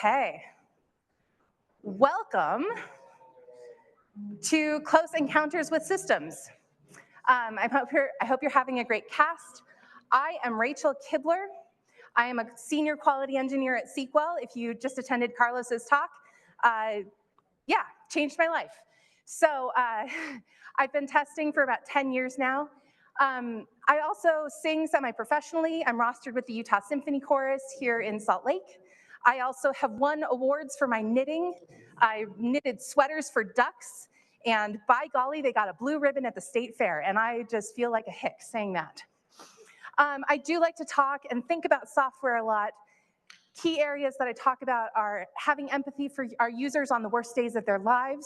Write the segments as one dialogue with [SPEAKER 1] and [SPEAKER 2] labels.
[SPEAKER 1] Okay. Welcome to Close Encounters with Systems. I hope you're having a great cast. I am Rachel Kibler. I am a senior quality engineer at Sequel. If you just attended Carlos's talk, changed my life. So I've been testing for about 10 years now. I also sing semi-professionally. I'm rostered with the Utah Symphony Chorus here in Salt Lake. I also have won awards for my knitting. I knitted sweaters for ducks, and by golly, they got a blue ribbon at the state fair, and I just feel like a hick saying that. I do like to talk and think about software a lot. Key areas that I talk about are having empathy for our users on the worst days of their lives.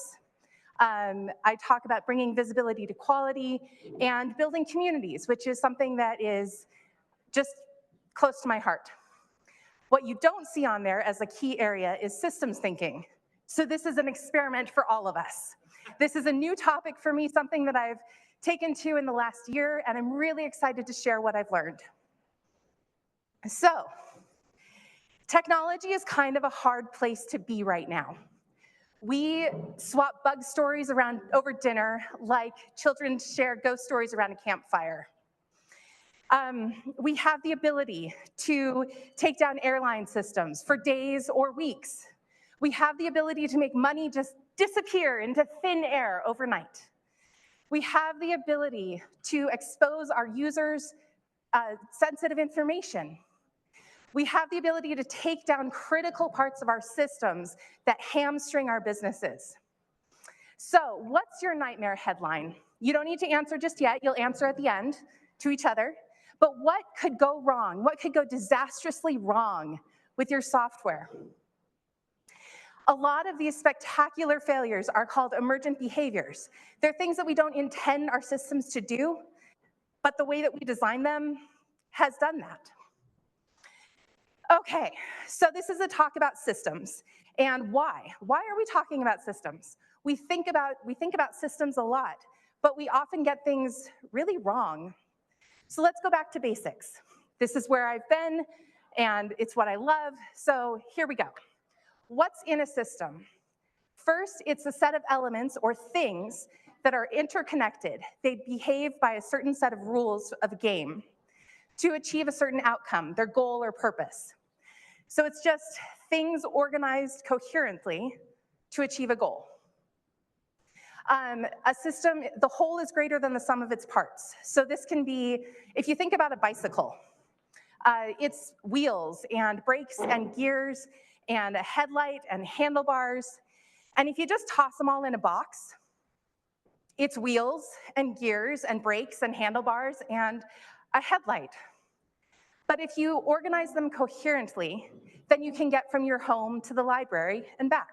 [SPEAKER 1] I talk about bringing visibility to quality and building communities, which is something that is just close to my heart. What you don't see on there as a key area is systems thinking. So this is an experiment for all of us. This is a new topic for me, something that I've taken to in the last year, and I'm really excited to share what I've learned. So, technology is kind of a hard place to be right now. We swap bug stories around over dinner like children share ghost stories around a campfire. We have the ability to take down airline systems for days or weeks. We have the ability to make money just disappear into thin air overnight. We have the ability to expose our users' sensitive information. We have the ability to take down critical parts of our systems that hamstring our businesses. So, what's your nightmare headline? You don't need to answer just yet. You'll answer at the end to each other. But what could go wrong? What could go disastrously wrong with your software? A lot of these spectacular failures are called emergent behaviors. They're things that we don't intend our systems to do, but the way that we design them has done that. Okay, so this is a talk about systems. And why? Why are we talking about systems? We think about systems a lot, but we often get things really wrong. So let's go back to basics. This is where I've been, and it's what I love, so here we go. What's in a system? First, it's a set of elements or things that are interconnected. They behave by a certain set of rules of a game to achieve a certain outcome, their goal or purpose. So it's just things organized coherently to achieve a goal. A system, the whole is greater than the sum of its parts. So this can be, if you think about a bicycle, it's wheels and brakes and gears and a headlight and handlebars. And if you just toss them all in a box, it's wheels and gears and brakes and handlebars and a headlight. But if you organize them coherently, then you can get from your home to the library and back.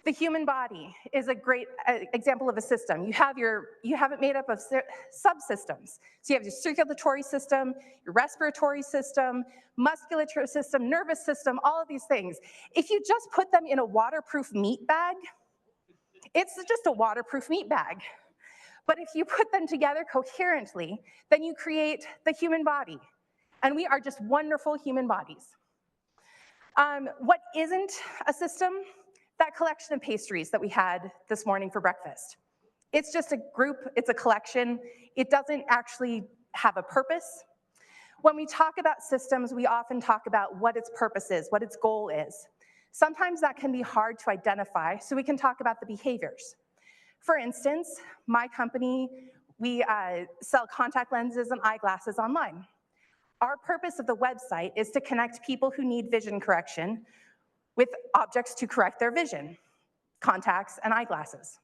[SPEAKER 1] The human body is a great example of a system. You have it made up of subsystems. So you have your circulatory system, your respiratory system, musculatory system, nervous system, all of these things. If you just put them in a waterproof meat bag, it's just a waterproof meat bag. But if you put them together coherently, then you create the human body. And we are just wonderful human bodies. What isn't a system? That collection of pastries that we had this morning for breakfast. It's just a group, it's a collection. It doesn't actually have a purpose. When we talk about systems, we often talk about what its purpose is, what its goal is. Sometimes that can be hard to identify, so we can talk about the behaviors. For instance, my company, we sell contact lenses and eyeglasses online. Our purpose of the website is to connect people who need vision correction with objects to correct their vision, contacts and eyeglasses.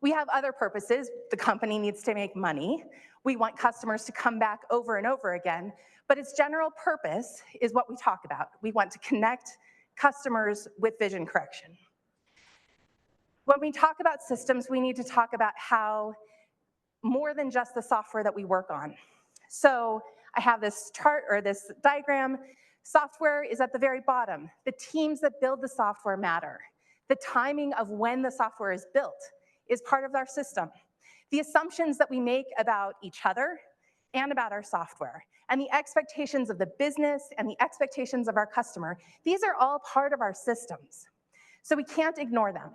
[SPEAKER 1] We have other purposes. The company needs to make money. We want customers to come back over and over again, but its general purpose is what we talk about. We want to connect customers with vision correction. When we talk about systems, we need to talk about how more than just the software that we work on. So I have this chart or this diagram. Software is at the very bottom. The teams that build the software matter. The timing of when the software is built is part of our system. The assumptions that we make about each other and about our software, and the expectations of the business and the expectations of our customer. These are all part of our systems, so we can't ignore them.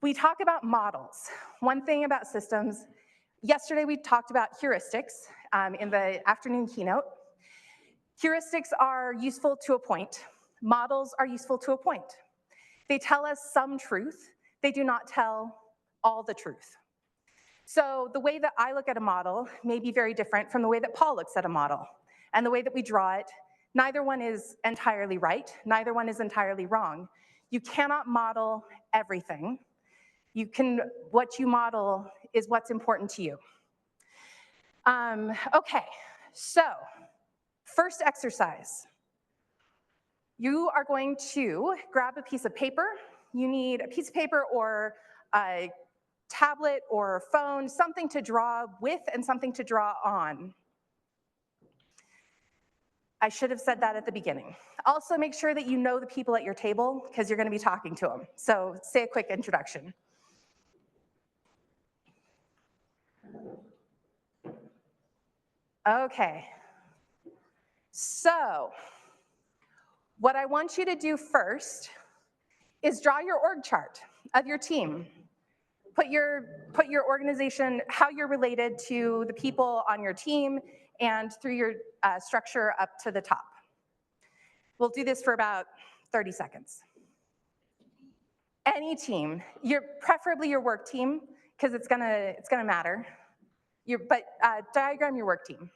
[SPEAKER 1] We talk about models. One thing about systems, yesterday we talked about heuristics in the afternoon keynote. Heuristics are useful to a point. Models are useful to a point. They tell us some truth. They do not tell all the truth. So the way that I look at a model may be very different from the way that Paul looks at a model. And the way that we draw it, neither one is entirely right, neither one is entirely wrong. You cannot model everything. What you model is what's important to you. Okay, so first exercise. You are going to grab a piece of paper. You need a piece of paper or a tablet or phone, something to draw with and something to draw on. I should have said that at the beginning. Also, make sure that you know the people at your table because you're going to be talking to them. So say a quick introduction. Okay. So what I want you to do first is draw your org chart of your team. Put your organization, how you're related to the people on your team and through your structure up to the top. We'll do this for about 30 seconds. Any team, preferably your work team, because it's gonna matter. Diagram your work team.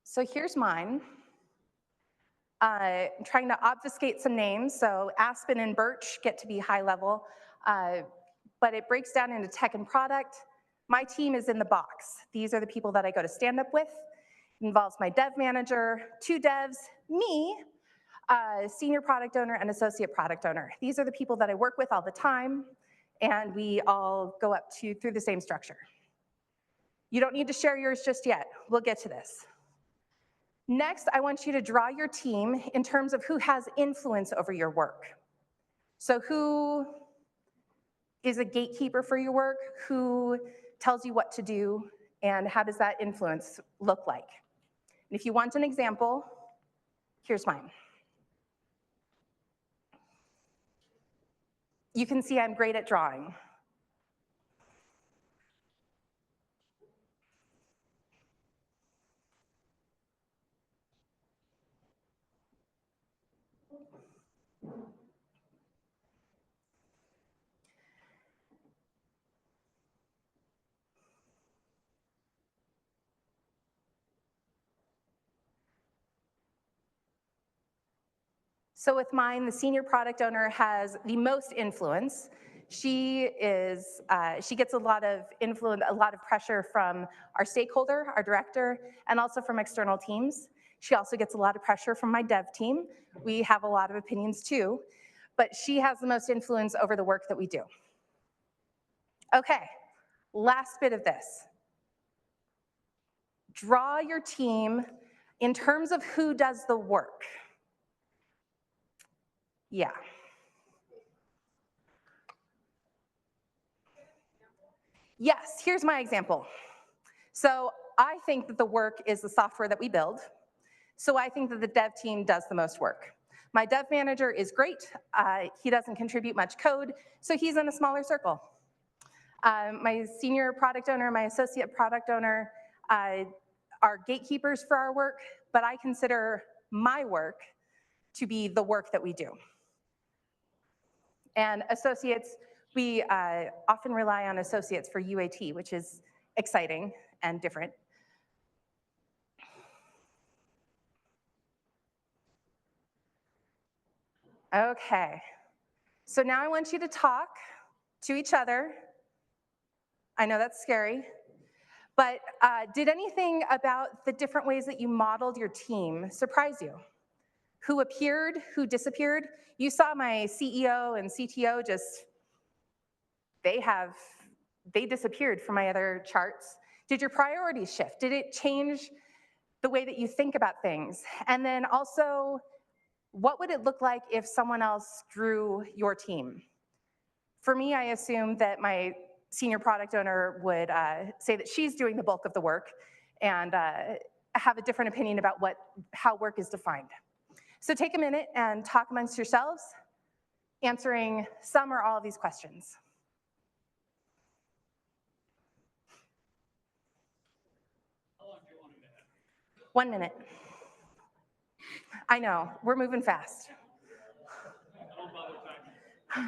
[SPEAKER 1] So here's mine. I'm trying to obfuscate some names, so Aspen and Birch get to be high level, but it breaks down into tech and product. My team is in the box. These are the people that I go to stand up with. It involves my dev manager, 2 devs, me, senior product owner, and associate product owner. These are the people that I work with all the time, and we all go up through the same structure. You don't need to share yours just yet. We'll get to this. Next, I want you to draw your team in terms of who has influence over your work. So who is a gatekeeper for your work? Who tells you what to do? And how does that influence look like? And if you want an example, here's mine. You can see I'm great at drawing. So with mine, the senior product owner has the most influence. She gets a lot of influence, a lot of pressure from our stakeholder, our director, and also from external teams. She also gets a lot of pressure from my dev team. We have a lot of opinions too, but she has the most influence over the work that we do. Okay, last bit of this. Draw your team in terms of who does the work. Yeah. Yes, here's my example. So I think that the work is the software that we build. So I think that the dev team does the most work. My dev manager is great. He doesn't contribute much code, so he's in a smaller circle. My senior product owner, my associate product owner are gatekeepers for our work, but I consider my work to be the work that we do. And associates, we often rely on associates for UAT, which is exciting and different. Okay, so now I want you to talk to each other. I know that's scary, but did anything about the different ways that you modeled your team surprise you? Who appeared, who disappeared. You saw my CEO and CTO they disappeared from my other charts. Did your priorities shift? Did it change the way that you think about things? And then also, what would it look like if someone else drew your team? For me, I assumed that my senior product owner would say that she's doing the bulk of the work and have a different opinion about how work is defined. So take a minute and talk amongst yourselves, answering some or all of these questions.
[SPEAKER 2] How long do you want him to have?
[SPEAKER 1] 1 minute. I know, we're moving fast.
[SPEAKER 2] Don't bother timing. I'll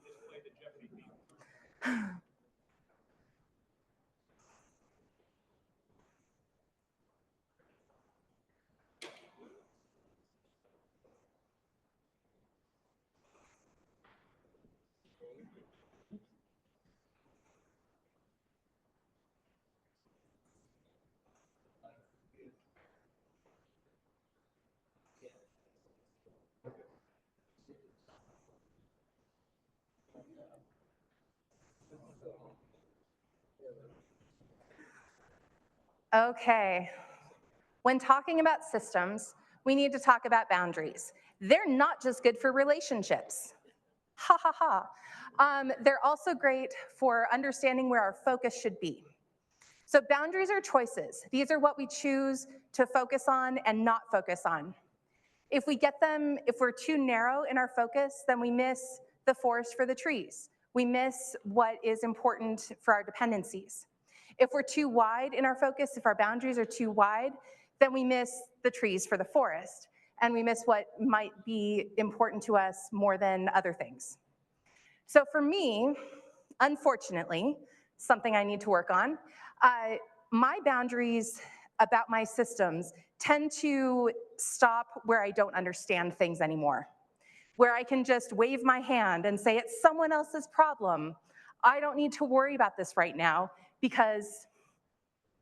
[SPEAKER 2] just play the Jeopardy theme.
[SPEAKER 1] Okay. When talking about systems, we need to talk about boundaries. They're not just good for relationships. Ha ha ha. They're also great for understanding where our focus should be. So boundaries are choices. These are what we choose to focus on and not focus on. If we're too narrow in our focus, then we miss the forest for the trees. We miss what is important for our dependencies. If we're too wide in our focus, if our boundaries are too wide, then we miss the trees for the forest, and we miss what might be important to us more than other things. So for me, unfortunately, something I need to work on, my boundaries about my systems tend to stop where I don't understand things anymore, where I can just wave my hand and say, it's someone else's problem. I don't need to worry about this right now because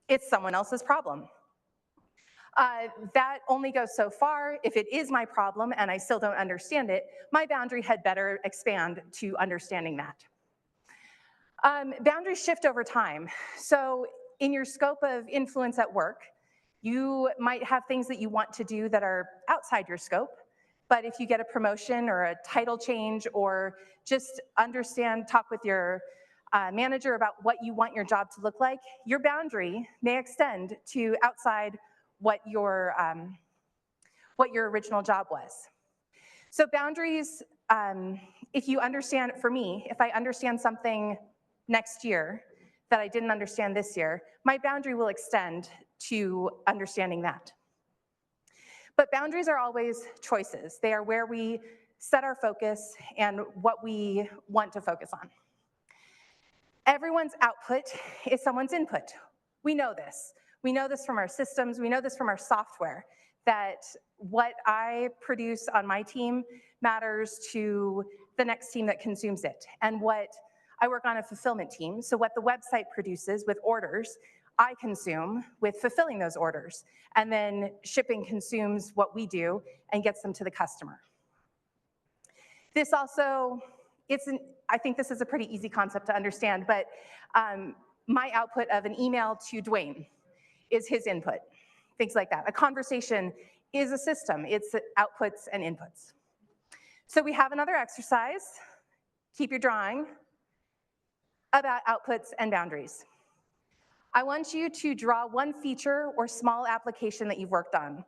[SPEAKER 1] it's someone else's problem. That only goes so far. If it is my problem and I still don't understand it, my boundary had better expand to understanding that. Boundaries shift over time. So in your scope of influence at work, you might have things that you want to do that are outside your scope, but if you get a promotion or a title change or just talk with your manager about what you want your job to look like, your boundary may extend to outside what your original job was. So boundaries, if you understand, for me, if I understand something next year that I didn't understand this year, my boundary will extend to understanding that. But boundaries are always choices. They are where we set our focus and what we want to focus on. Everyone's output is someone's input. We know this. We know this from our systems. We know this from our software, that what I produce on my team matters to the next team that consumes it. And I work on a fulfillment team, so what the website produces with orders, I consume with fulfilling those orders. And then shipping consumes what we do and gets them to the customer. This also, I think this is a pretty easy concept to understand, but my output of an email to Dwayne is his input, things like that. A conversation is a system. It's outputs and inputs. So we have another exercise. Keep your drawing about outputs and boundaries. I want you to draw one feature or small application that you've worked on.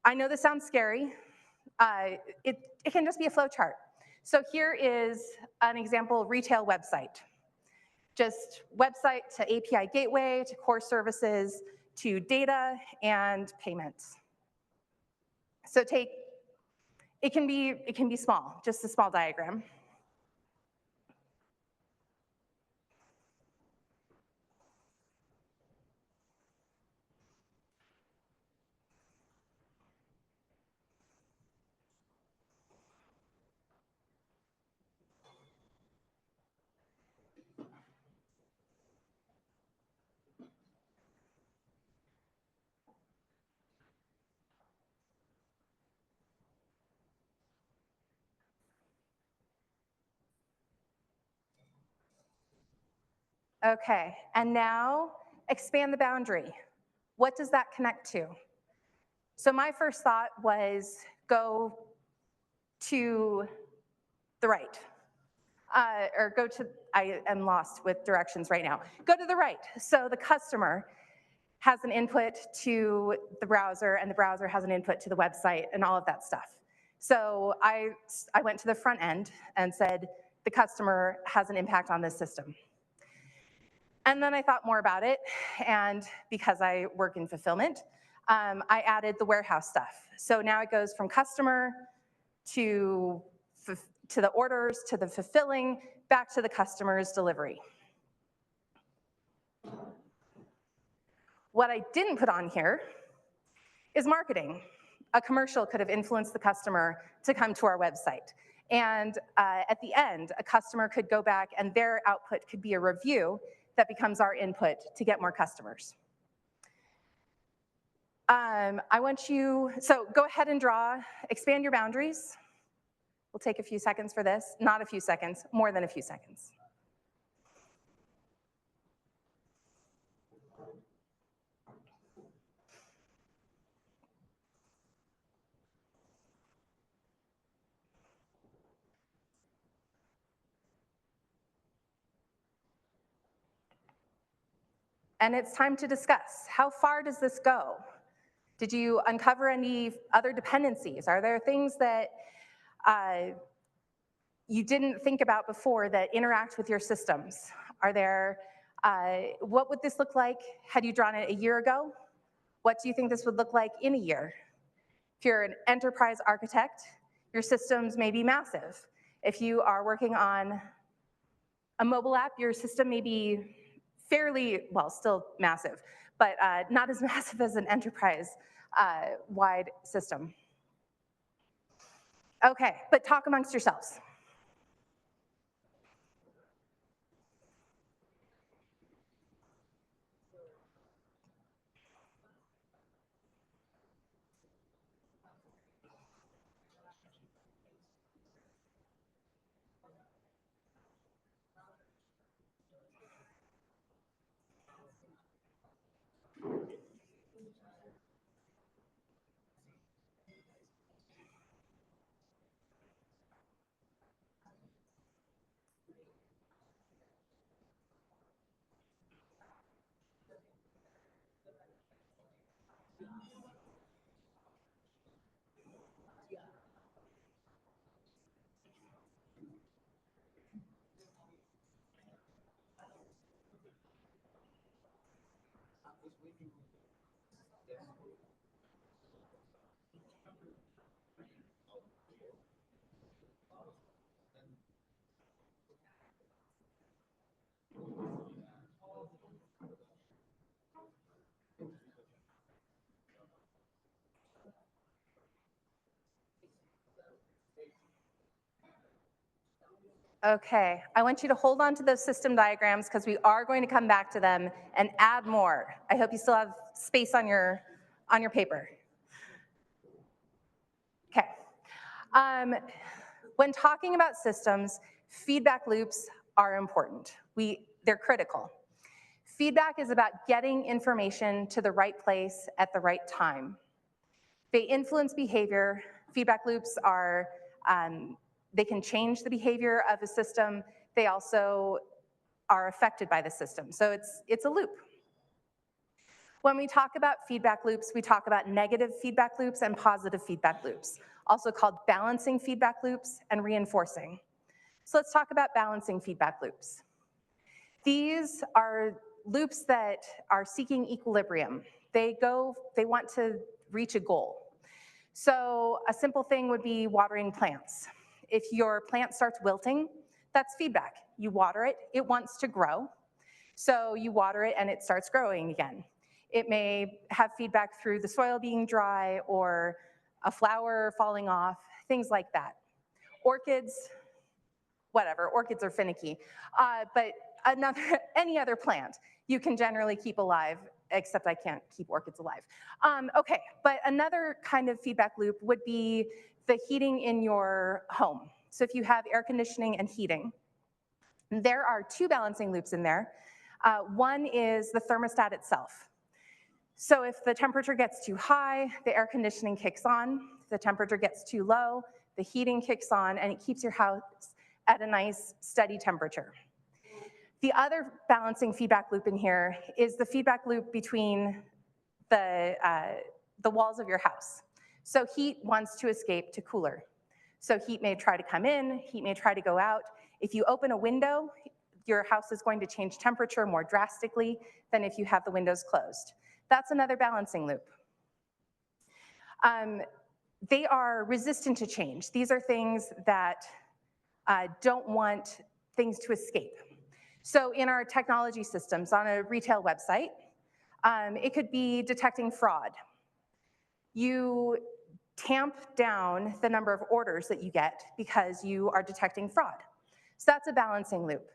[SPEAKER 1] I know this sounds scary. It can just be a flow chart. So here is an example retail website. Just website to API gateway, to core services, to data and payments. So it can be small, just a small diagram. Okay, and now expand the boundary. What does that connect to? So my first thought was go to the right. Or go to, I am lost with directions right now. Go to the right. So the customer has an input to the browser, and the browser has an input to the website, and all of that stuff. So I went to the front end and said, the customer has an impact on this system. And then I thought more about it, and because I work in fulfillment, I added the warehouse stuff. So now it goes from customer to the orders, to the fulfilling, back to the customer's delivery. What I didn't put on here is marketing. A commercial could have influenced the customer to come to our website. And at the end, a customer could go back and their output could be a review that becomes our input to get more customers. I want you, so go ahead and draw, expand your boundaries. We'll take a few seconds for this. Not a few seconds, more than a few seconds. And it's time to discuss, how far does this go? Did you uncover any other dependencies? Are there things that you didn't think about before that interact with your systems? Are there, what would this look like had you drawn it a year ago? What do you think this would look like in a year? If you're an enterprise architect, your systems may be massive. If you are working on a mobile app, your system may be fairly, well, still massive, but not as massive as an enterprise-wide system. Okay, but talk amongst yourselves. Okay, I want you to hold on to those system diagrams because we are going to come back to them and add more. I hope you still have space on your paper. Okay. When talking about systems, feedback loops are important. They're critical. Feedback is about getting information to the right place at the right time. They influence behavior. Feedback loops are, they can change the behavior of a system. They also are affected by the system. So it's a loop. When we talk about feedback loops, we talk about negative feedback loops and positive feedback loops, also called balancing feedback loops and reinforcing. So let's talk about balancing feedback loops. These are loops that are seeking equilibrium. They want to reach a goal. So a simple thing would be watering plants. If your plant starts wilting, that's feedback. You water it, it wants to grow. So you water it and it starts growing again. It may have feedback through the soil being dry or a flower falling off, things like that. Orchids, whatever, orchids are finicky. But any other plant you can generally keep alive, except I can't keep orchids alive. Okay, but another kind of feedback loop would be the heating in your home. So if you have air conditioning and heating, there are two balancing loops in there. One is the thermostat itself. So if the temperature gets too high, the air conditioning kicks on. If the temperature gets too low, the heating kicks on, and it keeps your house at a nice, steady temperature. The other balancing feedback loop in here is the feedback loop between the walls of your house. So heat wants to escape to cooler. So heat may try to come in, heat may try to go out. If you open a window, your house is going to change temperature more drastically than if you have the windows closed. That's another balancing loop. They are resistant to change. These are things that don't want things to escape. So in our technology systems on a retail website, it could be detecting fraud. You tamp down the number of orders that you get because you are detecting fraud. So that's a balancing loop.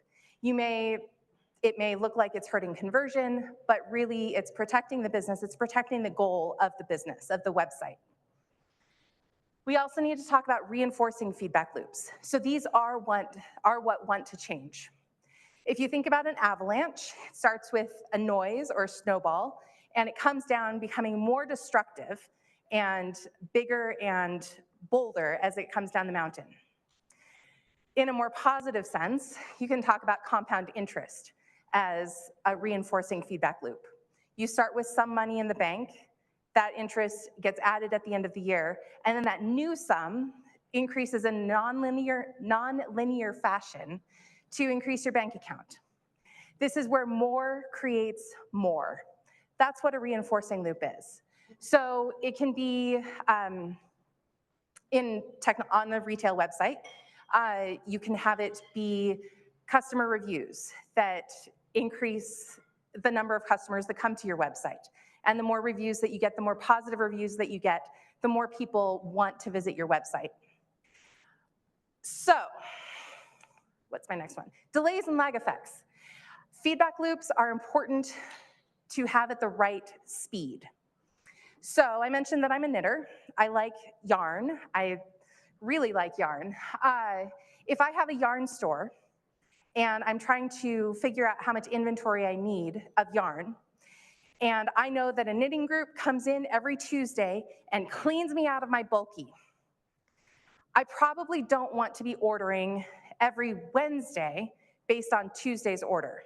[SPEAKER 1] It may look like it's hurting conversion, but really it's protecting the business, it's protecting the goal of the business, of the website. We also need to talk about reinforcing feedback loops. So these are what want to change. If you think about an avalanche, it starts with a noise or a snowball, and it comes down becoming more destructive and bigger and bolder as it comes down the mountain. In a more positive sense, you can talk about compound interest as a reinforcing feedback loop. You start with some money in the bank, that interest gets added at the end of the year, and then that new sum increases in non-linear fashion to increase your bank account. This is where more creates more. That's what a reinforcing loop is. So it can be on the retail website, you can have it be customer reviews that increase the number of customers that come to your website. And the more reviews that you get, the more positive reviews that you get, the more people want to visit your website. So, what's my next one? Delays and lag effects. Feedback loops are important to have at the right speed. So I mentioned that I'm a knitter. I like yarn. I really like yarn. If I have a yarn store and I'm trying to figure out how much inventory I need of yarn, and I know that a knitting group comes in every Tuesday and cleans me out of my bulky, I probably don't want to be ordering every Wednesday based on Tuesday's order.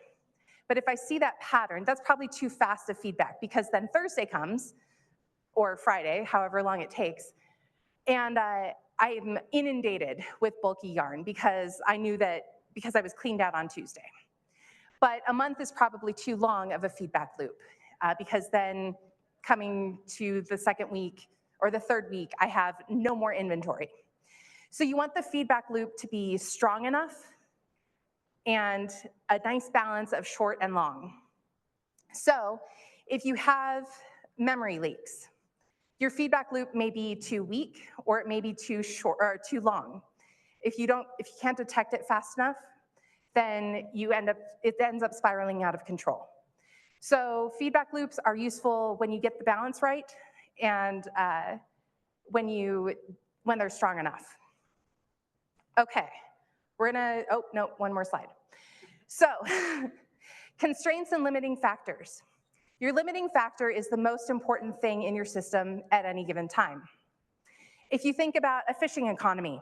[SPEAKER 1] But if I see that pattern, that's probably too fast of feedback, because then Thursday comes, or Friday, however long it takes, and I'm inundated with bulky yarn because I knew that, because I was cleaned out on Tuesday. But a month is probably too long of a feedback loop, because then coming to the second week or the third week, I have no more inventory. So you want the feedback loop to be strong enough and a nice balance of short and long. So if you have memory leaks, your feedback loop may be too weak, or it may be too short or too long. If you can't detect it fast enough, then it ends up spiraling out of control. So feedback loops are useful when you get the balance right, and when they're strong enough. Okay, one more slide. So constraints and limiting factors. Your limiting factor is the most important thing in your system at any given time. If you think about a fishing economy,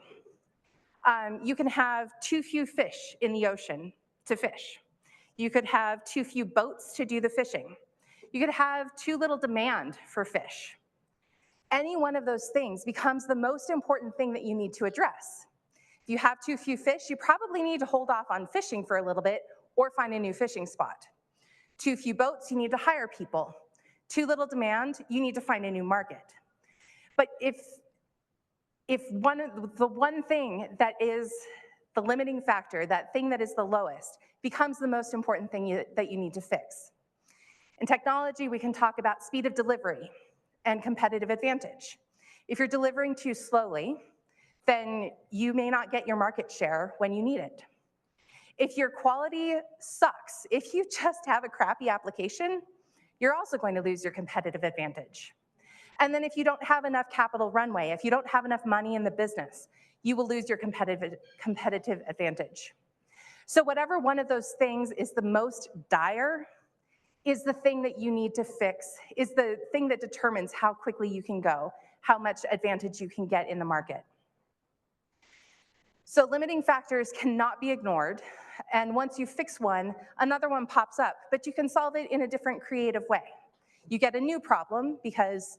[SPEAKER 1] you can have too few fish in the ocean to fish. You could have too few boats to do the fishing. You could have too little demand for fish. Any one of those things becomes the most important thing that you need to address. If you have too few fish, you probably need to hold off on fishing for a little bit or find a new fishing spot. Too few boats, you need to hire people. Too little demand, you need to find a new market. But if the one thing that is the limiting factor, that thing that is the lowest, becomes the most important thing that you need to fix. In technology, we can talk about speed of delivery and competitive advantage. If you're delivering too slowly, then you may not get your market share when you need it. If your quality sucks, if you just have a crappy application, you're also going to lose your competitive advantage. And then if you don't have enough capital runway, if you don't have enough money in the business, you will lose your competitive advantage. So whatever one of those things is the most dire is the thing that you need to fix, is the thing that determines how quickly you can go, how much advantage you can get in the market. So limiting factors cannot be ignored, and once you fix one, another one pops up, but you can solve it in a different creative way. You get a new problem because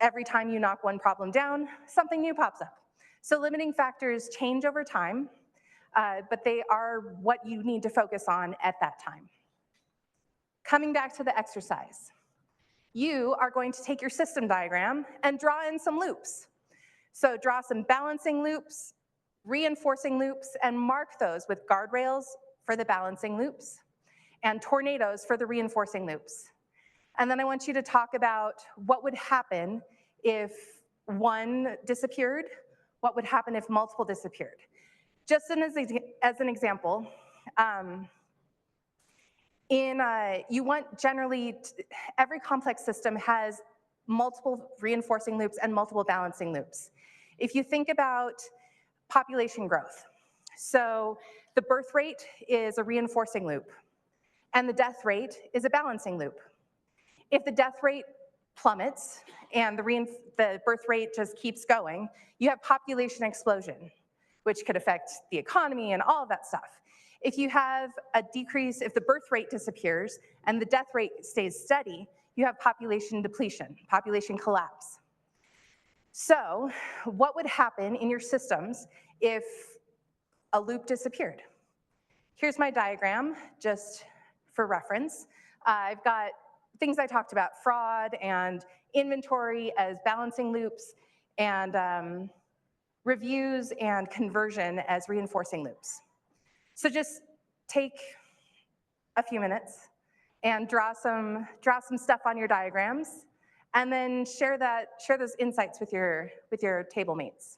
[SPEAKER 1] every time you knock one problem down, something new pops up. So limiting factors change over time, but they are what you need to focus on at that time. Coming back to the exercise, you are going to take your system diagram and draw in some loops. So draw some balancing loops, reinforcing loops, and mark those with guardrails for the balancing loops and tornadoes for the reinforcing loops. And then I want you to talk about what would happen if one disappeared, what would happen if multiple disappeared. Just as an example, you want generally, every complex system has multiple reinforcing loops and multiple balancing loops. If you think about population growth, so the birth rate is a reinforcing loop, and the death rate is a balancing loop. If the death rate plummets and the birth rate just keeps going, you have population explosion, which could affect the economy and all of that stuff. If you have a decrease, if the birth rate disappears and the death rate stays steady, you have population depletion, population collapse. So what would happen in your systems if a loop disappeared? Here's my diagram, just for reference. I've got things I talked about, fraud and inventory as balancing loops, and reviews and conversion as reinforcing loops. So just take a few minutes and draw some stuff on your diagrams, and then share those insights with your table mates.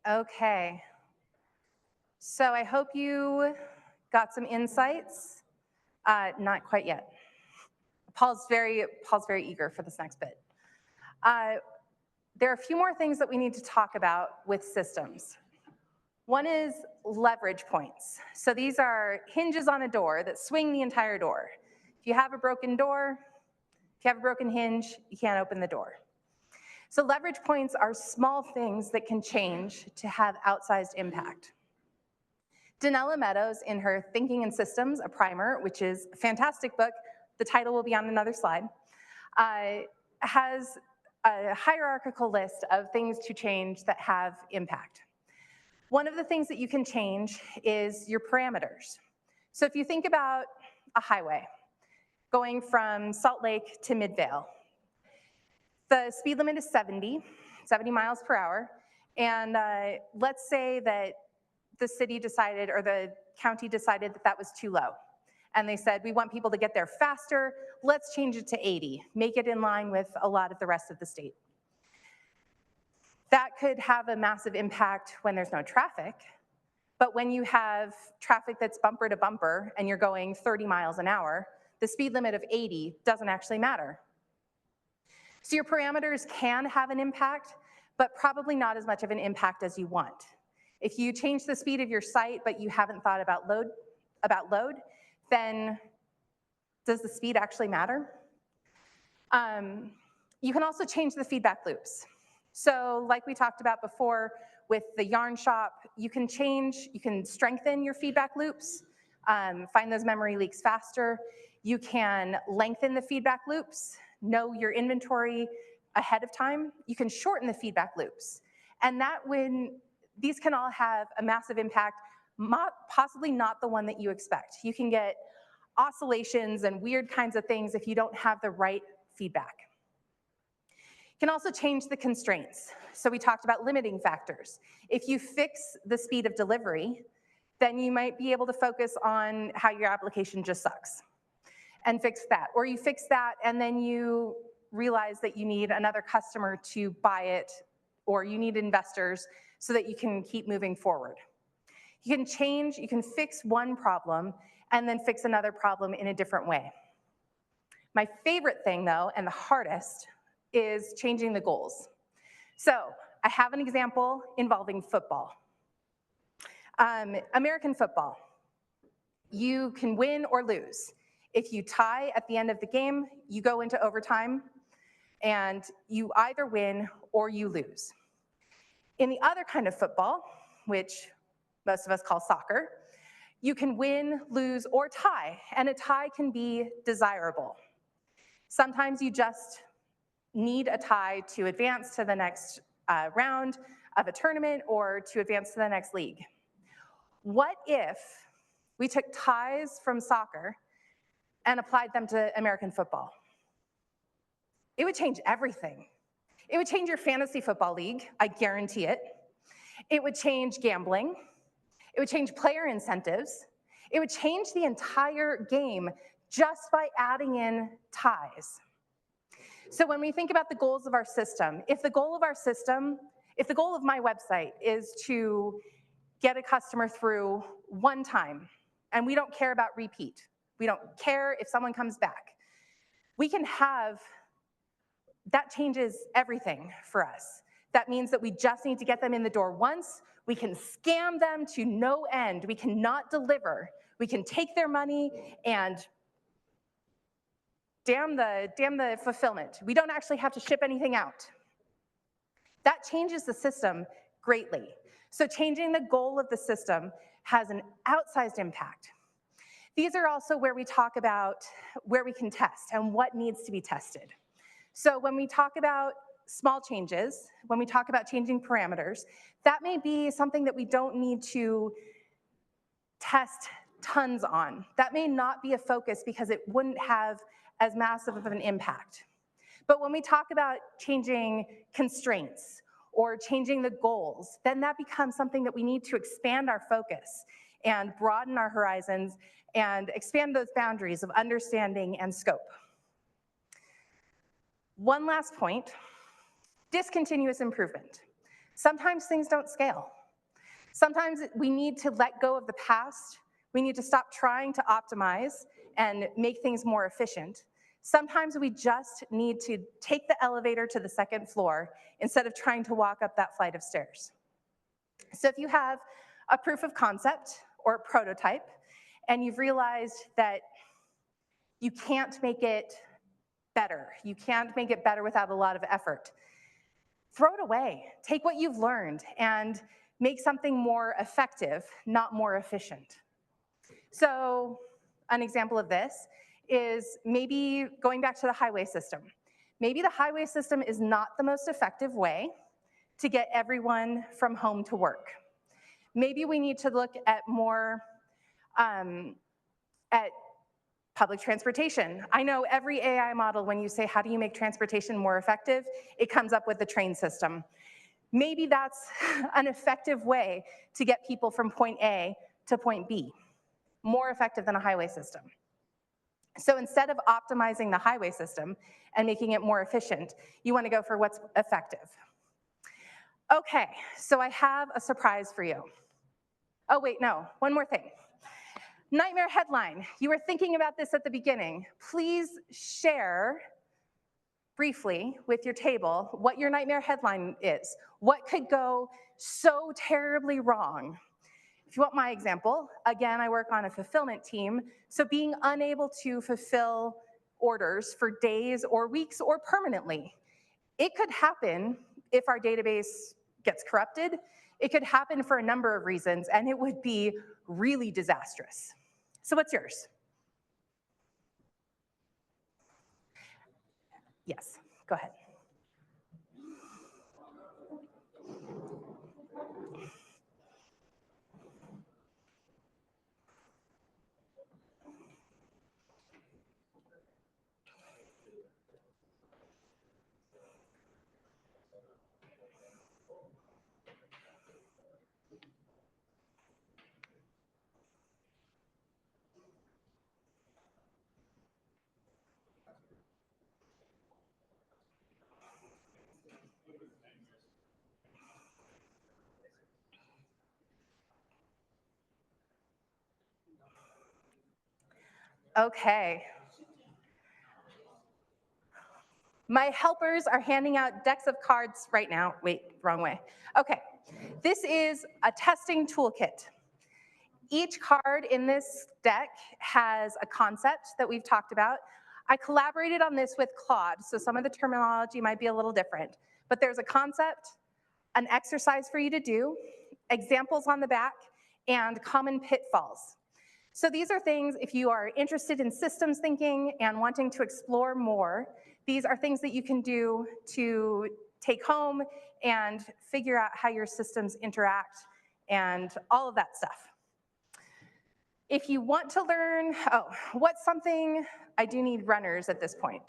[SPEAKER 1] Okay. So I hope you got some insights. Not quite yet. Paul's very eager for this next bit. There are a few more things that we need to talk about with systems. One is leverage points. So these are hinges on a door that swing the entire door. If you have a broken door, if you have a broken hinge, you can't open the door. So leverage points are small things that can change to have outsized impact. Donella Meadows, in her Thinking in Systems, a Primer, which is a fantastic book, the title will be on another slide, has a hierarchical list of things to change that have impact. One of the things that you can change is your parameters. So if you think about a highway going from Salt Lake to Midvale, the speed limit is 70 miles per hour, and let's say that the city decided, or the county decided that that was too low. And they said, we want people to get there faster, let's change it to 80, make it in line with a lot of the rest of the state. That could have a massive impact when there's no traffic, but when you have traffic that's bumper to bumper and you're going 30 miles an hour, the speed limit of 80 doesn't actually matter. So your parameters can have an impact, but probably not as much of an impact as you want. If you change the speed of your site, but you haven't thought about load, then does the speed actually matter? You can also change the feedback loops. So like we talked about before with the yarn shop, you can strengthen your feedback loops, find those memory leaks faster. You can lengthen the feedback loops, know your inventory ahead of time. You can shorten the feedback loops. And these can all have a massive impact, possibly not the one that you expect. You can get oscillations and weird kinds of things if you don't have the right feedback. You can also change the constraints. So we talked about limiting factors. If you fix the speed of delivery, then you might be able to focus on how your application just sucks and fix that. Or you fix that and then you realize that you need another customer to buy it, or you need investors so that you can keep moving forward. You can fix one problem and then fix another problem in a different way. My favorite thing though, and the hardest, is changing the goals. So I have an example involving football. American football, you can win or lose. If you tie at the end of the game, you go into overtime, and you either win or you lose. In the other kind of football, which most of us call soccer, you can win, lose, or tie, and a tie can be desirable. Sometimes you just need a tie to advance to the next round of a tournament or to advance to the next league. What if we took ties from soccer and applied them to American football? It would change everything. It would change your fantasy football league, I guarantee it. It would change gambling. It would change player incentives. It would change the entire game just by adding in ties. So when we think about the goals of our system, if the goal of my website is to get a customer through one time, and we don't care about repeat, we don't care if someone comes back, that changes everything for us. That means that we just need to get them in the door once. We can scam them to no end. We cannot deliver. We can take their money and damn the fulfillment. We don't actually have to ship anything out. That changes the system greatly. So changing the goal of the system has an outsized impact. These are also where we talk about where we can test and what needs to be tested. So when we talk about small changes, when we talk about changing parameters, that may be something that we don't need to test tons on. That may not be a focus because it wouldn't have as massive of an impact. But when we talk about changing constraints or changing the goals, then that becomes something that we need to expand our focus and broaden our horizons and expand those boundaries of understanding and scope. One last point, discontinuous improvement. Sometimes things don't scale. Sometimes we need to let go of the past. We need to stop trying to optimize and make things more efficient. Sometimes we just need to take the elevator to the second floor instead of trying to walk up that flight of stairs. So if you have a proof of concept or a prototype and you've realized that you can't make it better, you can't make it better without a lot of effort, throw it away. Take what you've learned and make something more effective, not more efficient. So an example of this is maybe going back to the highway system. Maybe the highway system is not the most effective way to get everyone from home to work. Maybe we need to look at more at public transportation. I know every AI model, when you say, how do you make transportation more effective, it comes up with the train system. Maybe that's an effective way to get people from point A to point B, more effective than a highway system. So instead of optimizing the highway system and making it more efficient, you want to go for what's effective. Okay, so I have a surprise for you. Oh wait, no, one more thing. Nightmare headline. You were thinking about this at the beginning. Please share briefly with your table what your nightmare headline is. What could go so terribly wrong? If you want my example, again, I work on a fulfillment team, so being unable to fulfill orders for days or weeks or permanently. It could happen if our database gets corrupted. It could happen for a number of reasons, and it would be really disastrous. So what's yours? Yes, go ahead. Okay. My helpers are handing out decks of cards right now. Wait, wrong way. Okay, this is a testing toolkit. Each card in this deck has a concept that we've talked about. I collaborated on this with Claude, so some of the terminology might be a little different, but there's a concept, an exercise for you to do, examples on the back, and common pitfalls. So these are things, if you are interested in systems thinking and wanting to explore more, these are things that you can do to take home and figure out how your systems interact and all of that stuff. If you want to learn, what's something, I do need runners at this point.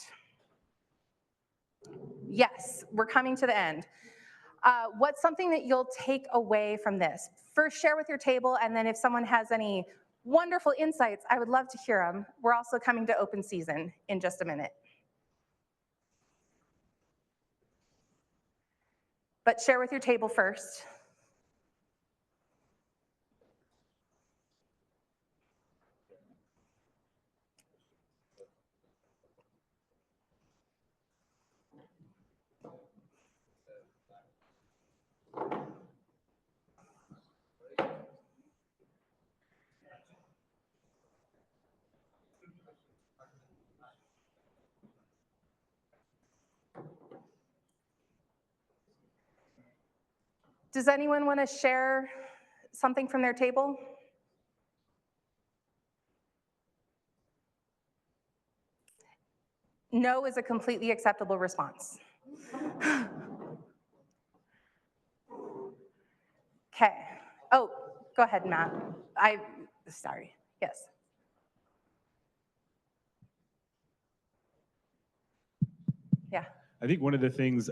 [SPEAKER 1] Yes, we're coming to the end. What's something that you'll take away from this? First, share with your table, and then if someone has any wonderful insights, I would love to hear them. We're also coming to open season in just a minute. But share with your table first. Does anyone want to share something from their table? No is a completely acceptable response. Okay. Oh, go ahead, Matt. Sorry. Yes. Yeah.
[SPEAKER 3] I think one of the things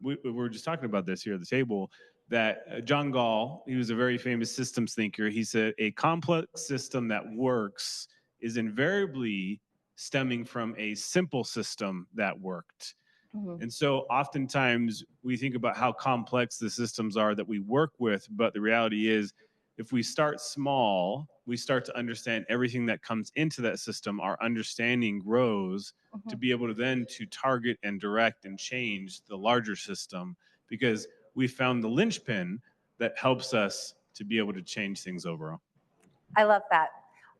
[SPEAKER 3] we were just talking about this here at the table, that John Gall, he was a very famous systems thinker. He said a complex system that works is invariably stemming from a simple system that worked.
[SPEAKER 1] Mm-hmm.
[SPEAKER 3] And so oftentimes we think about how complex the systems are that we work with, but the reality is if we start small, we start to understand everything that comes into that system, our understanding grows to be able to then to target and direct and change the larger system, because we found the linchpin that helps us to be able to change things overall.
[SPEAKER 1] I love that.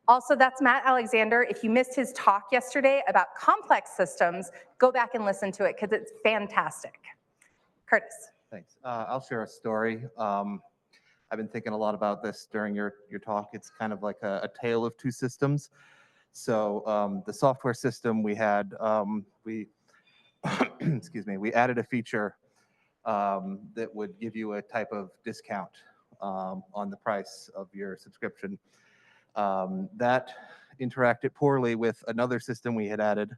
[SPEAKER 1] Also, that's Matt Alexander. If you missed his talk yesterday about complex systems, go back and listen to it because it's fantastic. Curtis.
[SPEAKER 4] Thanks. I'll share a story. I've been thinking a lot about this during your talk. It's kind of like a tale of two systems. So the software system we had, we excuse me, we added a feature that would give you a type of discount on the price of your subscription. That interacted poorly with another system we had added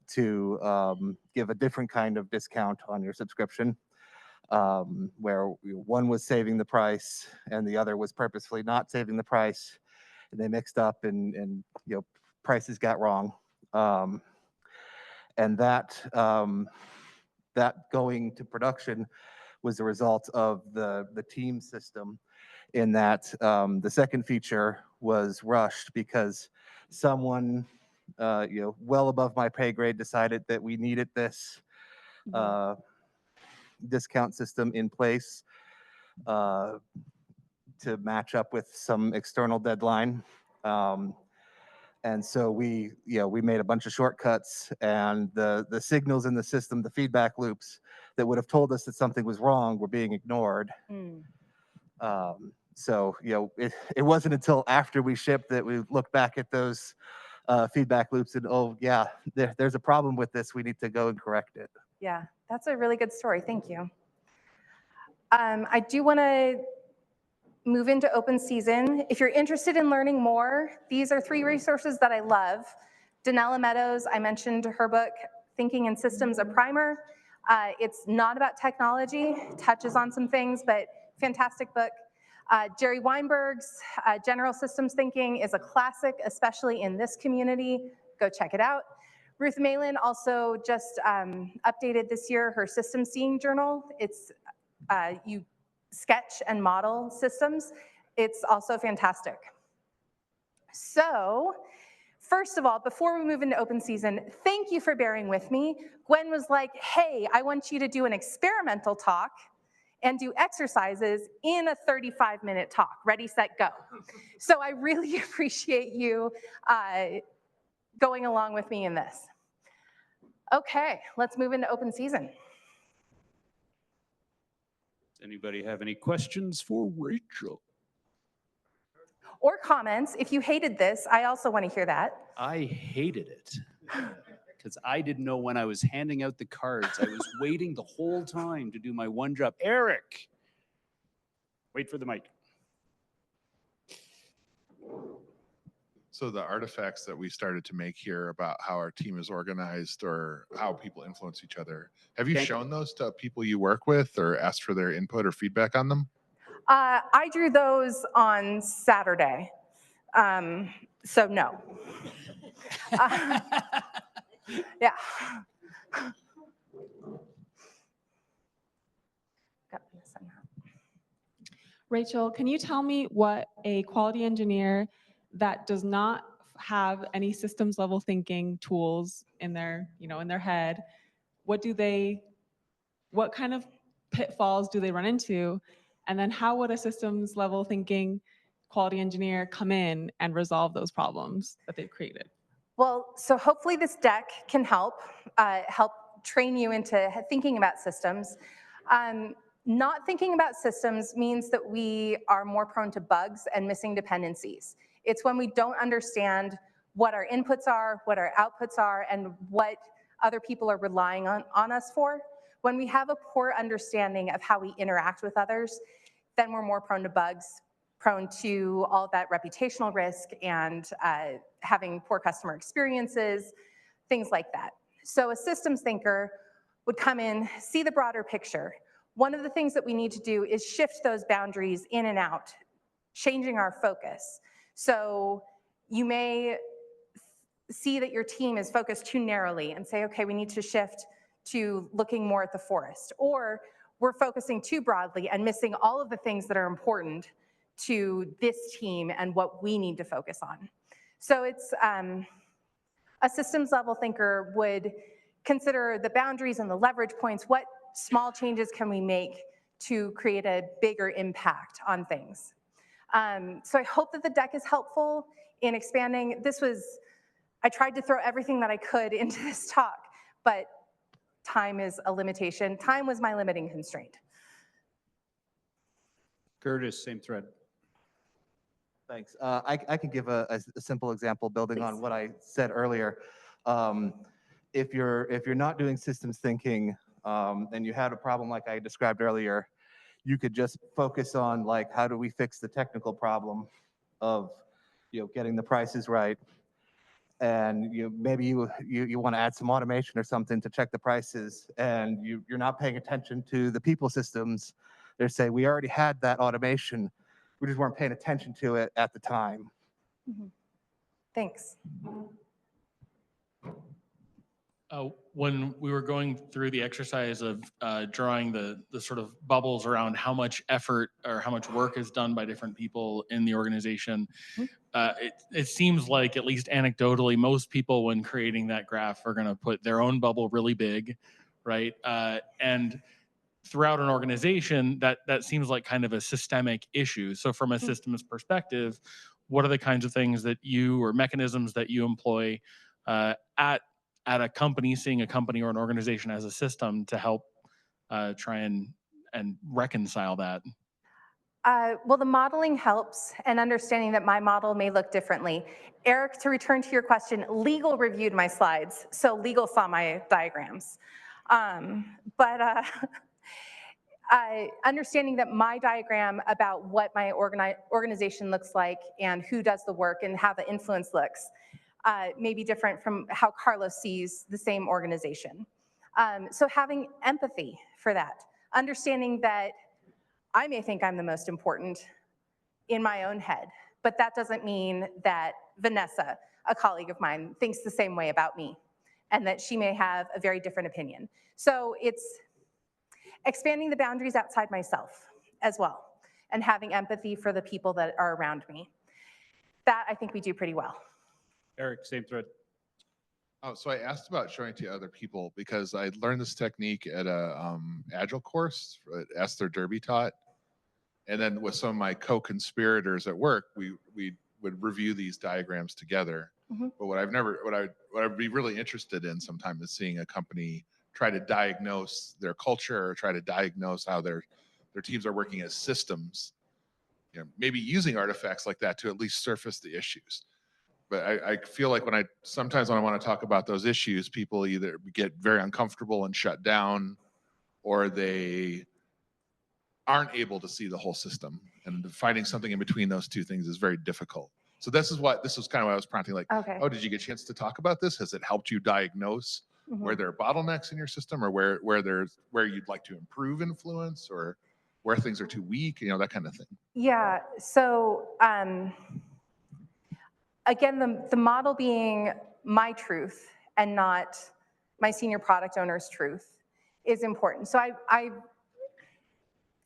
[SPEAKER 4] to give a different kind of discount on your subscription, where one was saving the price and the other was purposefully not saving the price. And they mixed up and prices got wrong. And that going to production was a result of the team system, in that the second feature was rushed because someone well above my pay grade decided that we needed this discount system in place to match up with some external deadline. And so we made a bunch of shortcuts, and the signals in the system, the feedback loops that would have told us that something was wrong, were being ignored. So it wasn't until after we shipped that we looked back at those feedback loops and, oh yeah, there's a problem with this. We need to go and correct it.
[SPEAKER 1] Yeah, that's a really good story. Thank you. I do want to move into open season. If you're interested in learning more, these are 3 resources that I love. Danella Meadows, I mentioned her book, Thinking in Systems, a primer. It's not about technology, touches on some things, but fantastic book. Jerry Weinberg's General Systems Thinking is a classic, especially in this community. Go check it out. Ruth Malin also just updated this year her Systems Seeing Journal. It's you sketch and model systems. It's also fantastic. So, first of all, before we move into open season, thank you for bearing with me. Gwen was like, hey, I want you to do an experimental talk and do exercises in a 35-minute talk. Ready, set, go. So I really appreciate you going along with me in this. Okay, let's move into open season.
[SPEAKER 5] Does anybody have any questions for Rachel?
[SPEAKER 1] Or comments. If you hated this, I also want to hear that.
[SPEAKER 5] I hated it because I didn't know when I was handing out the cards. I was waiting the whole time to do my one job. Eric, wait for the mic.
[SPEAKER 6] So the artifacts that we started to make here about how our team is organized or how people influence each other, have you shown those to people you work with or asked for their input or feedback on them?
[SPEAKER 1] I drew those on Saturday, so no. Yeah.
[SPEAKER 7] Rachel, can you tell me what a quality engineer that does not have any systems level thinking tools in their, in their head, what kind of pitfalls do they run into? And then how would a systems level thinking quality engineer come in and resolve those problems that they've created?
[SPEAKER 1] Well, so hopefully this deck can help train you into thinking about systems. Not thinking about systems means that we are more prone to bugs and missing dependencies. It's when we don't understand what our inputs are, what our outputs are, and what other people are relying on us for. When we have a poor understanding of how we interact with others, then we're more prone to bugs, prone to all that reputational risk and having poor customer experiences, things like that. So a systems thinker would come in, see the broader picture. One of the things that we need to do is shift those boundaries in and out, changing our focus. So you may see that your team is focused too narrowly and say, okay, we need to shift to looking more at the forest. Or we're focusing too broadly and missing all of the things that are important to this team and what we need to focus on. So it's a systems level thinker would consider the boundaries and the leverage points. What small changes can we make to create a bigger impact on things? So I hope that the deck is helpful in expanding. I tried to throw everything that I could into this talk, but time is a limitation. Time was my limiting constraint.
[SPEAKER 5] Curtis, same thread.
[SPEAKER 4] Thanks. I can give a simple example building on
[SPEAKER 1] Please.
[SPEAKER 4] what I said earlier. If you're not doing systems thinking and you had a problem like I described earlier, you could just focus on like how do we fix the technical problem of getting the prices right, and maybe you want to add some automation or something to check the prices, and you're not paying attention to the people systems. They're saying we already had that automation, we just weren't paying attention to it at the time.
[SPEAKER 1] Mhm. Thanks.
[SPEAKER 2] When we were going through the exercise of drawing the sort of bubbles around how much effort or how much work is done by different people in the organization, it seems like, at least anecdotally, most people when creating that graph are going to put their own bubble really big, right? And throughout an organization, that seems like kind of a systemic issue. So from a systems perspective, what are the kinds of things that you, or mechanisms that you employ at a company, seeing a company or an organization as a system to help try and reconcile that?
[SPEAKER 1] Well, the modeling helps, and understanding that my model may look differently. Eric, to return to your question, legal reviewed my slides, so legal saw my diagrams. But understanding that my diagram about what my organization looks like and who does the work and how the influence looks may be different from how Carlos sees the same organization. So having empathy for that, understanding that I may think I'm the most important in my own head, but that doesn't mean that Vanessa, a colleague of mine, thinks the same way about me, and that she may have a very different opinion. So it's expanding the boundaries outside myself as well, and having empathy for the people that are around me. That I think we do pretty well.
[SPEAKER 5] Eric, same thread.
[SPEAKER 6] Oh, so I asked about showing it to other people because I learned this technique at a Agile course that Esther Derby taught. And then with some of my co-conspirators at work, we would review these diagrams together.
[SPEAKER 1] Mhm.
[SPEAKER 6] But what I'd be really interested in sometime is seeing a company try to diagnose their culture or try to diagnose how their teams are working as systems. Maybe using artifacts like that to at least surface the issues. But I feel like sometimes when I want to talk about those issues, people either get very uncomfortable and shut down, or they aren't able to see the whole system. And finding something in between those two things is very difficult. So this was kind of what I was prompting, like,
[SPEAKER 1] Okay.
[SPEAKER 6] oh, did you get a chance to talk about this? Has it helped you diagnose where there are bottlenecks in your system, or where you'd like to improve influence, or where things are too weak, that kind of thing?
[SPEAKER 1] Yeah, so again, the model being my truth and not my senior product owner's truth is important. So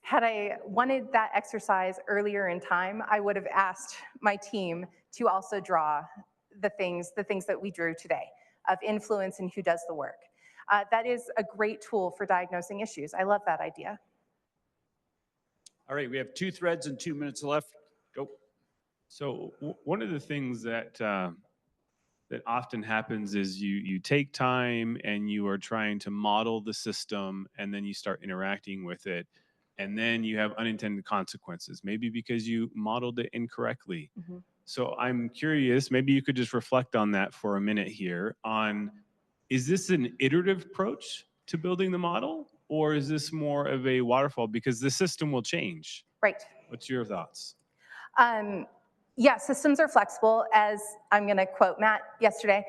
[SPEAKER 1] had I wanted that exercise earlier in time, I would have asked my team to also draw the things that we drew today of influence and who does the work. That is a great tool for diagnosing issues. I love that idea.
[SPEAKER 5] All right, we have 2 threads and 2 minutes left. Go.
[SPEAKER 3] So one of the things that that often happens is you take time and you are trying to model the system, and then you start interacting with it, and then you have unintended consequences, maybe because you modeled it incorrectly.
[SPEAKER 1] Mm-hmm.
[SPEAKER 3] So I'm curious, maybe you could just reflect on that for a minute here on, is this an iterative approach to building the model, or is this more of a waterfall? Because the system will change.
[SPEAKER 1] Right.
[SPEAKER 3] What's your thoughts?
[SPEAKER 1] Yeah, systems are flexible, as I'm going to quote Matt yesterday.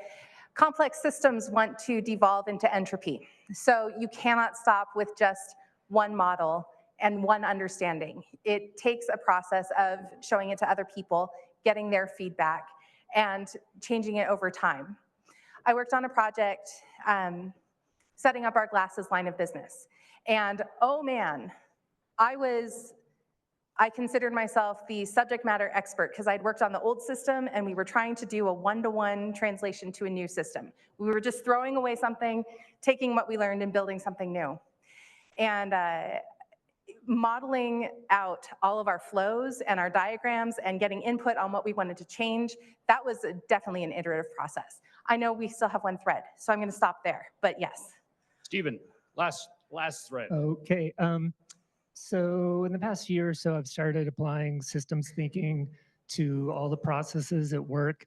[SPEAKER 1] Complex systems want to devolve into entropy. So you cannot stop with just one model and one understanding. It takes a process of showing it to other people, getting their feedback, and changing it over time. I worked on a project setting up our glasses line of business. And oh man, I considered myself the subject matter expert because I'd worked on the old system and we were trying to do a one-to-one translation to a new system. We were just throwing away something, taking what we learned and building something new. And modeling out all of our flows and our diagrams and getting input on what we wanted to change, that was definitely an iterative process. I know we still have one thread, so I'm going to stop there, but yes.
[SPEAKER 5] Stephen, last thread.
[SPEAKER 8] Okay. So in the past year or so, I've started applying systems thinking to all the processes at work,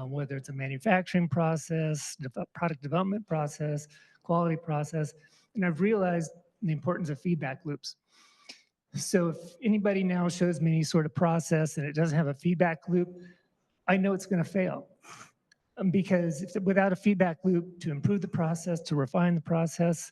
[SPEAKER 8] whether it's a manufacturing process, product development process, quality process. And I've realized the importance of feedback loops. So if anybody now shows me any sort of process and it doesn't have a feedback loop, I know it's going to fail. Because without a feedback loop to improve the process, to refine the process,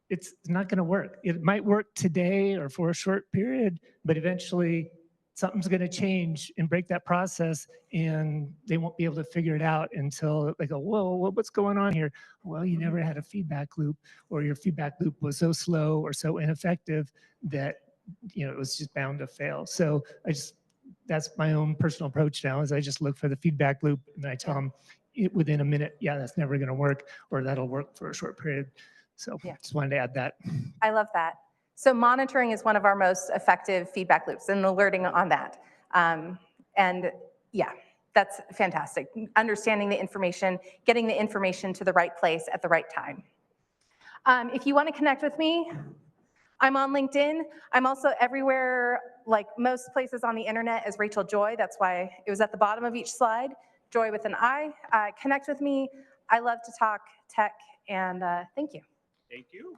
[SPEAKER 8] it's not going to work. It might work today or for a short period, but eventually something's going to change and break that process, and they won't be able to figure it out until they go, whoa, what's going on here? Well, you never had a feedback loop, or your feedback loop was so slow or so ineffective that it was just bound to fail. So that's my own personal approach now, is I just look for the feedback loop and I tell them within a minute, yeah, that's never going to work, or that'll work for a short period. So just wanted to add that.
[SPEAKER 1] I love that. So monitoring is one of our most effective feedback loops, and alerting on that. And yeah, that's fantastic. Understanding the information, getting the information to the right place at the right time. If you want to connect with me, I'm on LinkedIn. I'm also everywhere, like most places on the internet, as Rachel Joy. That's why it was at the bottom of each slide, Joy with an I. Connect with me. I love to talk tech, and thank you.
[SPEAKER 5] Thank you.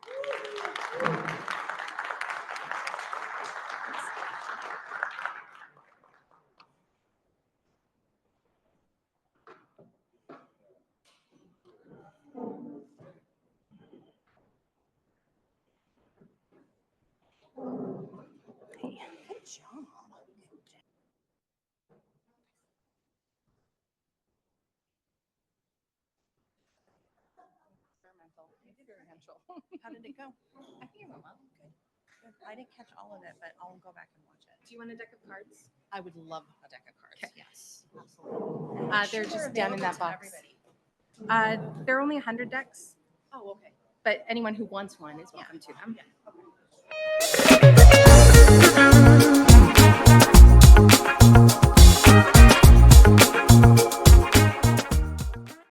[SPEAKER 1] Hey.
[SPEAKER 9] Good job. How did it go? I think it went well. Good. Good. I didn't catch all of it, but I'll go back and watch it.
[SPEAKER 1] Do you want a deck of cards?
[SPEAKER 9] I would love a deck of cards.
[SPEAKER 1] Okay.
[SPEAKER 9] Yes, absolutely.
[SPEAKER 1] They're just down in that
[SPEAKER 9] available to
[SPEAKER 1] box.
[SPEAKER 9] everybody.
[SPEAKER 1] There are only 100 decks,
[SPEAKER 9] Oh, okay.
[SPEAKER 1] but anyone who wants one is welcome to them.
[SPEAKER 9] Yeah. Okay.